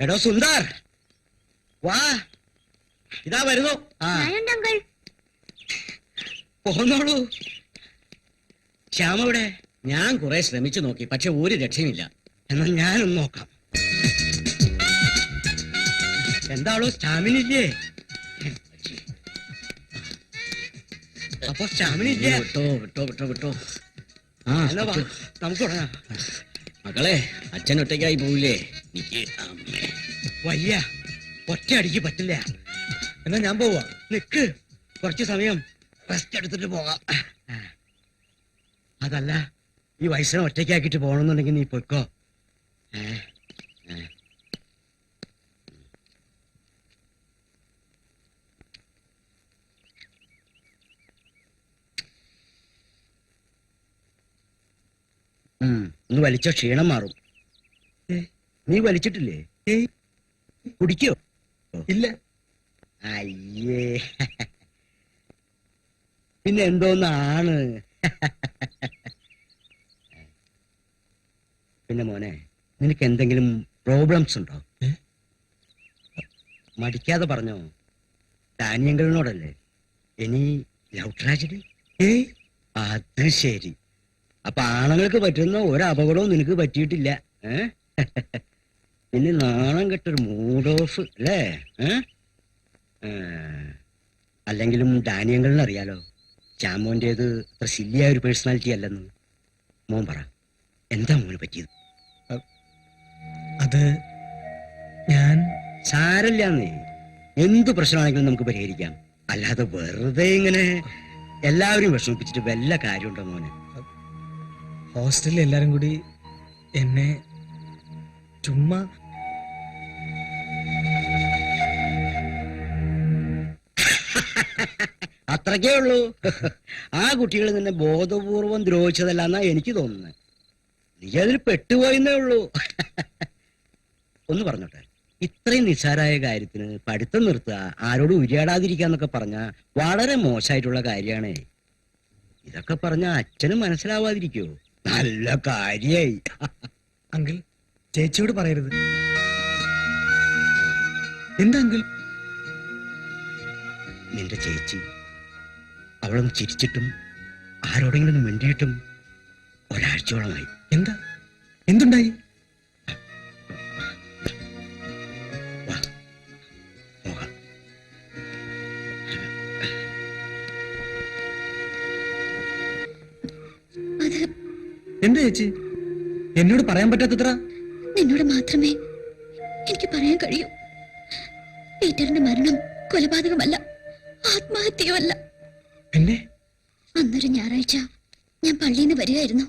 എടോ സുന്ദർ, വാ, ഇതാ വരുന്നു. പോന്നോളൂ. ശ്യാമവിടെ? ഞാൻ കുറെ ശ്രമിച്ചു നോക്കി, പക്ഷെ ഒരു രക്ഷയുമില്ല. എന്നാൽ ഞാനൊന്ന് നോക്കാം. എന്താണോ സ്റ്റാമിനില്ലേ? അപ്പൊ സ്റ്റാമിനില്ലേ? വിട്ടോ വിട്ടോ വിട്ടോ വിട്ടോ. നമുക്ക് തുടങ്ങാം. മകളെ, അച്ഛൻ ഒറ്റയ്ക്കായി പോവില്ലേ? എനിക്ക് വയ്യ, ഒറ്റയടിക്ക് പറ്റില്ല. എന്നാ ഞാൻ പോവാ. നിക്ക്, കുറച്ച് സമയം റെസ്റ്റ് എടുത്തിട്ട് പോകാം. അതല്ല, ഈ വയസ്സിനെ ഒറ്റയ്ക്കാക്കിട്ട് പോകണമെന്നുണ്ടെങ്കിൽ നീ പൊയ്ക്കോ. ഒന്ന് വലിച്ച ക്ഷീണം മാറും. നീ വലിച്ചിട്ടില്ലേ? കുടിക്കോ? ഇല്ല. അയ്യേ, പിന്നെ എന്തോന്നാണ്. പിന്നെ മോനെ, നിനക്ക് എന്തെങ്കിലും പ്രോബ്ലംസ് ഉണ്ടോ? മടിക്കാതെ പറഞ്ഞോ. ഡാനിയങ്കളിനോടല്ലേ? ഇനി ലവ് ട്രാജഡി? അത് ശരി. അപ്പൊ ആണുങ്ങൾക്ക് പറ്റുന്ന ഒരു അപകടവും നിനക്ക് പറ്റിയിട്ടില്ല. പിന്നെ നാണം കെട്ടൊരു മൂഡ് ഓഫ് അല്ലേ? അല്ലെങ്കിലും ഡാനിയങ്കളിന് അറിയാലോ ചാമോന്റേത് അത്ര സില്ലിയായ ഒരു പേഴ്സണാലിറ്റി അല്ലെന്ന്. മോൻ പറ, എന്താ മോന് പറ്റിയത്? അത് ഞാൻ സാരല്ലാന്നേ, എന്തു പ്രശ്നമാണെങ്കിലും നമുക്ക് പരിഹരിക്കാം. അല്ലാതെ വെറുതെ ഇങ്ങനെ എല്ലാവരും വിഷമിപ്പിച്ചിട്ട് വല്ല കാര്യമുണ്ടോ മോനെ? ഹോസ്റ്റലിൽ എല്ലാരും കൂടി എന്നെ ചുമ്മാ അത്രക്കേ ഉള്ളൂ. ആ കുട്ടികൾ നിന്നെ ബോധപൂർവം ദ്രോഹിച്ചതല്ലാന്നാ എനിക്ക് തോന്നുന്നത്. നീ അതിൽ പെട്ടുപോയെന്നേ ഉള്ളൂ. ഒന്ന് പറഞ്ഞോട്ടെ, ഇത്രയും നിസ്സാരായ കാര്യത്തിന് പഠിത്തം നിർത്തുക, ആരോടും ഉരിയാടാതിരിക്കാന്നൊക്കെ പറഞ്ഞ വളരെ മോശമായിട്ടുള്ള കാര്യമാണ്. ഇതൊക്കെ പറഞ്ഞ അച്ഛനും മനസ്സിലാവാതിരിക്കോ? നല്ല കാര്യായി. അങ്കിൾ, ചേച്ചിയോട് പറയരുത്. എന്താ അങ്കിൾ? നിന്റെ ചേച്ചി അവളൊന്ന് ചിരിച്ചിട്ടും ആരോടെങ്കിലും മിണ്ടിയിട്ടും ഒരാഴ്ചയോളമായി. എന്താ? എന്തുണ്ടായി? എന്താ ചേച്ചി എന്നോട് പറയാൻ പറ്റാത്തത്ര? നിന്നോട് മാത്രമേ എനിക്ക് പറയാൻ കഴിയൂ. പീറ്ററിന്റെ മരണം കൊലപാതകമല്ല, ആത്മഹത്യയുമല്ല. പിന്നെ അന്നൊരു ഞായറാഴ്ച ഞാൻ പള്ളിയിൽ നിന്ന് വരികയായിരുന്നു.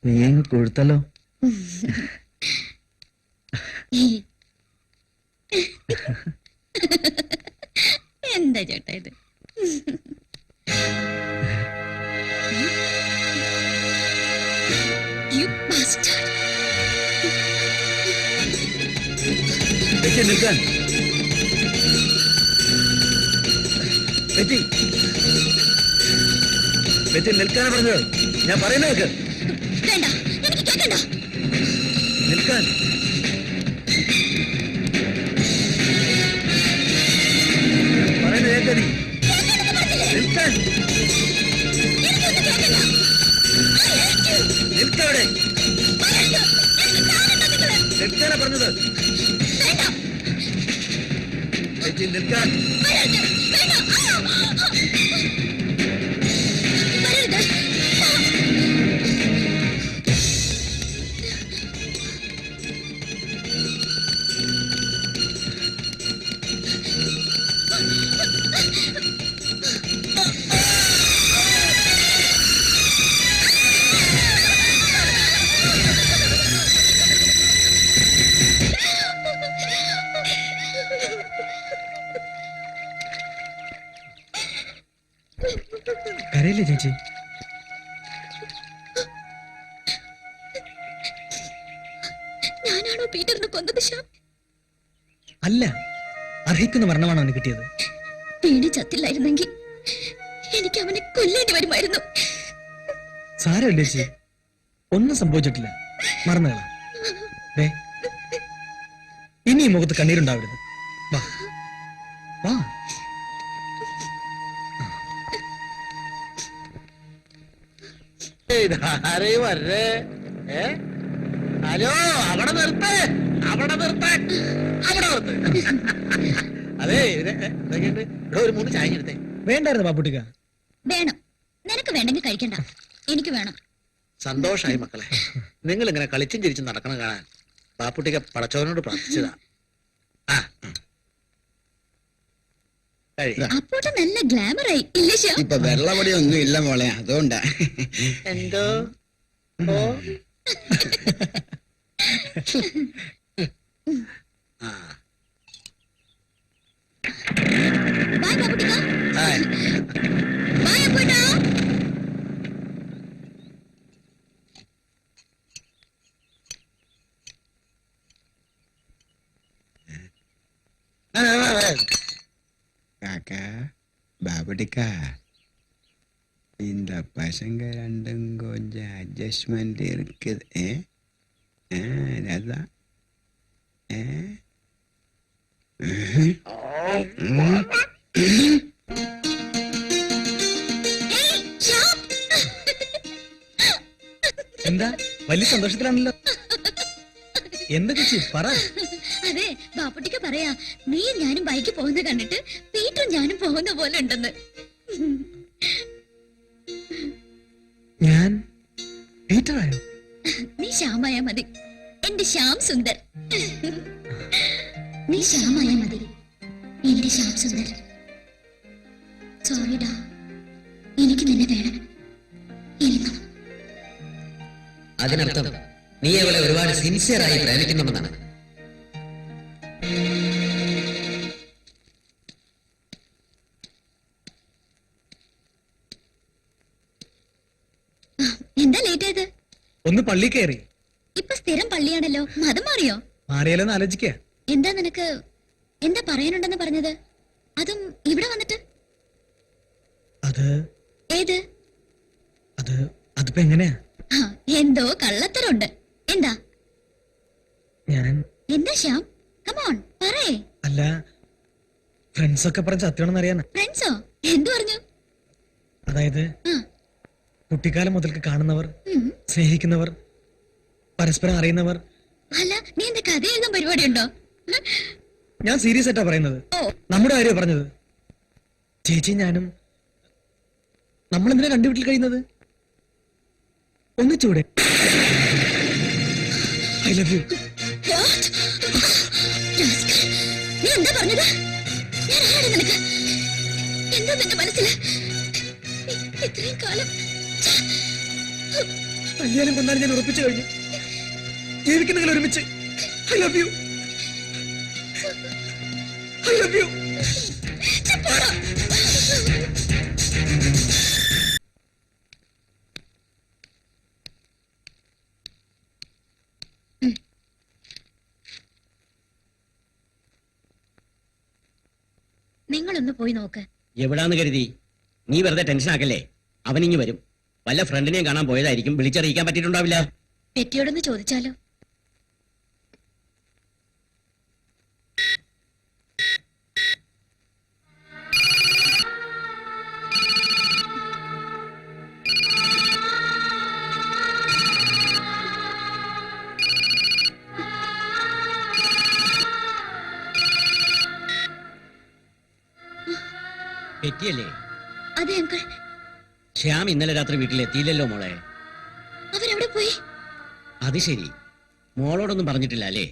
നീ അങ്ങ് കൊടുത്തല്ലോ. എന്താ ചേട്ടാ ഇത്? You bastard! നിൽക്കാൻ നിൽക്കാനാ പറഞ്ഞത്. ഞാൻ പറയുന്ന കേൾക്ക്. വേണ്ട, എനിക്ക് കേൾക്കണ്ട. നിൽക്കാൻ. പറയുന്ന കേൾക്ക. നീ നിൽക്കാൻ. നിൽക്കവിടെ. നിൽക്കാനാ പറഞ്ഞത്. നിൽക്കാൻ. കരയില്ലേ ചേച്ചി? ഞാനാണോ പീറ്ററിനെ കൊന്നത്? ശ്യാം അല്ല, അർഹിക്കുന്ന മരണമാണ് അവന് കിട്ടിയത്. വീട് ചത്തില്ലായിരുന്നെങ്കിൽ എനിക്ക് അവനെ കൊല്ലേണ്ടി വരുമായിരുന്നു. സാരമില്ല ചേച്ചി, ഒന്നും സംഭവിച്ചിട്ടില്ല, മറന്നുകള. ദേ, ഇനി ഈ മുഖത്ത് കണ്ണീരുണ്ടാവരുത്. വാ വാ. ആരെയും വരേ. ഹലോ, അവിടെ നിർത്ത്, അവിടെ നിർത്ത്, അവിടെ നിർത്ത്. അതെ, എന്തൊക്കെയുണ്ട്? ഇവിടെ ഒരു 3 ചായ എടുത്തേ. വേണ്ടായിരുന്നു ബാപ്പുട്ടിക്ക. വേണം. നിനക്ക് വേണ്ടെങ്കിൽ കഴിക്കണ്ട, എനിക്ക് വേണം. സന്തോഷായി മക്കളെ, നിങ്ങൾ ഇങ്ങനെ കളിച്ചും ചിരിച്ചും നടക്കണം കാണാൻ ബാപ്പുട്ടിക്ക് പടച്ചവനോട് പ്രാർത്ഥിച്ചതാ. ആ, കഴി. അപ്പോട്ട് നല്ല ഗ്ലാമറായി ഇല്ലേ ശ്യാം? ഇപ്പൊ വെള്ളപടി ഒന്നും ഇല്ല മോളെ, അതുകൊണ്ടാ. എന്തോ ഓ ആ, ബൈ ബാബുട്ടിക്ക. ഹായ്. ബൈ അപ്പൂട്ടാ. காக்கா பாபடிக்கா, இந்த பசங்க ரெண்டும் கொஞ்சம் அட்ஜஸ்ட்மெண்ட் இருக்குது. அதான் ഏയ്, ശ്യാം. എന്താ വലിയ സന്തോഷത്തിലാണല്ലോ? എന്താ ചേച്ചി പറ. അതെ, ബാപ്പുട്ടിക്ക് പറയാ, നീയും ഞാനും ബൈക്ക് പോകുന്ന കണ്ടിട്ട് പീറ്ററും ഞാനും പോകുന്ന പോലെ ഉണ്ടെന്ന്. ഞാൻ പീറ്ററായോ? നീ ശ്യാമായ മതി, എന്റെ ശ്യാം സുന്ദർ. നീ ശ്യാമായ മതി, എന്റെ ശ്യാം സുന്ദർ. സോറിഡാ, എനിക്ക് നിന്നെ വേണം. ഇരിക്കണം. അതിനർത്ഥം നീ അവളെ ഒരുപാട് സിൻസിയറായി പ്രേമിക്കുന്നുണ്ടെന്നാണ്. എന്താ ലേറ്റ് ആയത്? ഒന്ന് പള്ളി കയറി. ഇപ്പൊ സ്ഥിരം പള്ളിയാണല്ലോ, മതം മാറിയോ? മാറിയാലോന്ന് ആലോചിക്ക. എന്താ നിനക്ക് എന്താ പറയാനുണ്ടെന്ന് പറഞ്ഞത്? അതും ഇവിടെ വന്നിട്ട്? അത് ഏത്? അത് അതിപ്പോ എങ്ങനെയാ? ആ, എന്തോ കള്ളത്തരമുണ്ട്. എന്താ ഞാൻ എന്താ ശ്യാം? കമോൺ പറയേ. അല്ല, ഫ്രണ്ട്സ് ഒക്കെ പറഞ്ഞ സത്യമാണെന്ന് അറിയാനാ. ഫ്രണ്ട്സോ? എന്തു പറഞ്ഞു? അതായത് ആ, കുട്ടിക്കാലം മുതൽക്ക് കാണുന്നവർ, ഉം. സ്നേഹിക്കുന്നവർ, പരസ്പരം അറിയുന്നവർ. അല്ല, നീ എന്താ കഥ എഴുതാൻ പരിപാടി ഉണ്ടോ? ഞാൻ സീരിയസ് ആയിട്ടാ പറയുന്നത്. ഓ, നമ്മുടെ കാര്യമാണ് പറഞ്ഞത്. ചേച്ചി ഞാനും നമ്മളെന്തിനാ രണ്ടു വീട്ടിൽ കഴിയുന്നത്? ഒന്നിച്ചൂടെ? I love you. what? Rascal, നീ എന്താ പറഞ്ഞത്? ഞാൻ ആരാണ് നിനക്ക്? എന്താ നിന്റെ മനസ്സിൽ? ഇത്രയും കാലം കല്യാണം കൊണ്ടാണ് ഞാൻ ഉറപ്പിച്ചു കഴിഞ്ഞു. ജീവിക്കുന്നെങ്കിൽ ഒരുമിച്ച്. I love U. I love U. നിങ്ങളൊന്ന് പോയി നോക്ക്. എവിടാന്ന് കരുതി? നീ വെറുതെ ടെൻഷൻ ആക്കല്ലേ. അവനിങ്ങി വരും. വല്ല ഫ്രണ്ടിനെയും കാണാൻ പോയതായിരിക്കും. വിളിച്ചറിയിക്കാൻ പറ്റിയിട്ടുണ്ടാവില്ല. പെറ്റിയോടൊന്ന് ചോദിച്ചാലോ? പെറ്റിയല്ലേ? അതെ അങ്കിൾ. ശ്യാം ഇന്നലെ രാത്രി വീട്ടിലെത്തിയില്ലല്ലോ മോളെ. അവരെവിടെ പോയി? അത് ശരി, മോളോടൊന്നും പറഞ്ഞിട്ടില്ല അല്ലേ?